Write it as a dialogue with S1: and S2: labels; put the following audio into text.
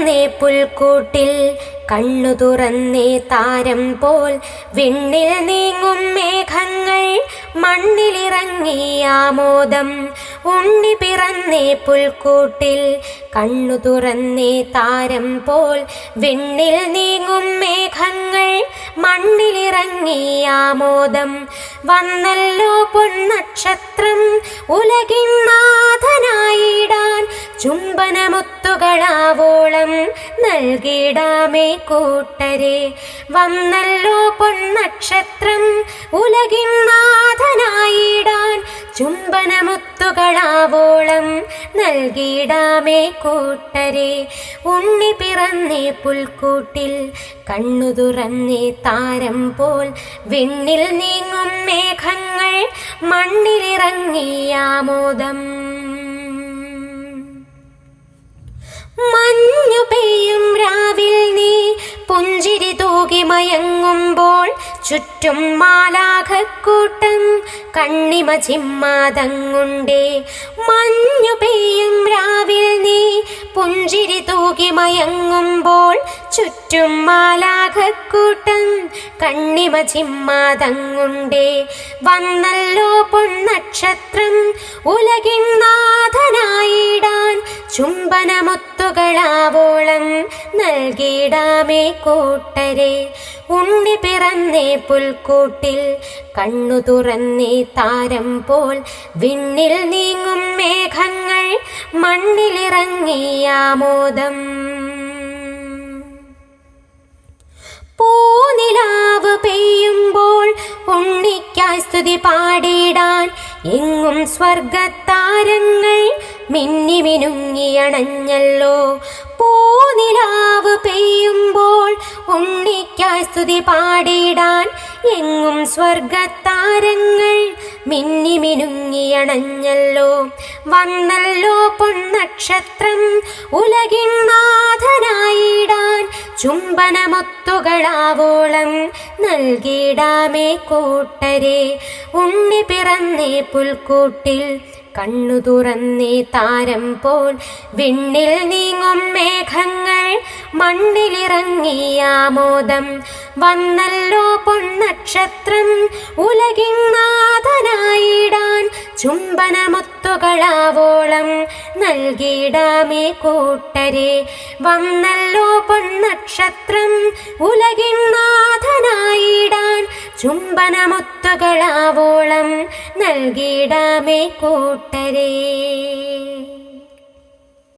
S1: പിറന്നേ പുൽക്കൂട്ടിൽ കണ്ണു തുറന്നേ താരം പോൽ വിണ്ണിൽ നീങ്ങും മേഘങ്ങൾ മണ്ണിലിറങ്ങി ആമോദം. ഉണ്ണി പിറന്നേ പുൽക്കൂട്ടിൽ കണ്ണു തുറന്നേ താരം പോൽ വിണ്ണിൽ നീങ്ങും മേഘങ്ങൾ മണ്ണിലിറങ്ങി ആമോദം. വന്നല്ലോ പൊന്നക്ഷത്രം ഉലകിൻ നാഥനായിടാൻ ചുംബനമുത്തുകളാവോളം നൽകിടാമേ കൂട്ടരെ. വന്നല്ലോ പൊന്നക്ഷത്രം ഉലകിൻ നാഥനായിടാൻ ചുംബനമുത്തുകളാവോളം നൽകിടാമേ കൂട്ടരെ. ഉണ്ണി പിറന്നേ പുൽക്കൂട്ടിൽ കണ്ണു തുറന്നേ താരം പോൽ വിണ്ണിൽ നീങ്ങും മേഘങ്ങൾ മണ്ണിലിറങ്ങി ആമോദം. മഞ്ഞു പെയ്യും രാവിൽ നീ പുഞ്ചിരി തൂകി മയങ്ങുമ്പോൾ ചുറ്റും മാലാഖക്കൂട്ടം കണ്ണിമ ചിമ്മാതങ്ങുണ്ടേ. മഞ്ഞു പെയ്യും രാവിൽ നീ പുഞ്ചിരി തൂകി മയങ്ങുമ്പോൾ ചുറ്റും മാലാഖക്കൂട്ടം കണ്ണിമ ചിമ്മാതങ്ങുണ്ടേ. വന്നല്ലോ പൊന്നക്ഷത്രം ഉലകിൻ നാഥനായിടാൻ ചുംബനമുത്തുകളാവോളം നൽകിടാമേ കൂട്ടരെ. ഉണ്ണി പിറന്നേ പുൽക്കൂട്ടിൽ കണ്ണു തുറന്നേ താരം പോൽ വിണ്ണിൽ നീങ്ങും മേഘങ്ങൾ മണ്ണിലിറങ്ങി ആമോദം. പൂനിലാവ് പെയ്യുമ്പോൾ ഉണ്ണിക്കായി സ്തുതി പാടിടാൻ എങ്ങും സ്വർഗത്താരങ്ങൾ മിന്നി മിനുങ്ങിയണഞ്ഞല്ലോ. പൂനിലാവ് പെയ്യുമ്പോൾ ഉണ്ണിക്കായി സ്തുതി പാടിടാൻ എങ്ങും സ്വർഗത്താരങ്ങൾ മിന്നി മിനുങ്ങിയണഞ്ഞല്ലോ. വന്നല്ലോ പൊന്നക്ഷത്രം ഉലകിൻ നാഥനായിടാൻ ചുംബനമുത്തുകളാവോളം നൽകിടാമേ കൂട്ടരെ. ഉണ്ണി പിറന്നേ പുൽക്കൂട്ടിൽ കണ്ണു തുറന്നേ താരം പോൽ വിണ്ണിൽ നീങ്ങും മേഘങ്ങൾ മണ്ണിലിറങ്ങി ആമോദം. വന്നല്ലോ പൊന്നക്ഷത്രം ഉലകിൻ നാഥനായിടാൻ ചുംബനമുത്തുകളാവോളം നൽകിടാമേ കൂട്ടരെ. വന്നല്ലോ പൊന്നക്ഷത്രം ഉലകിൻ നാഥനായിടാൻ ചുംബനമുത്തുകളാവോളം നൽകിടാമേ കൂട്ടരെ.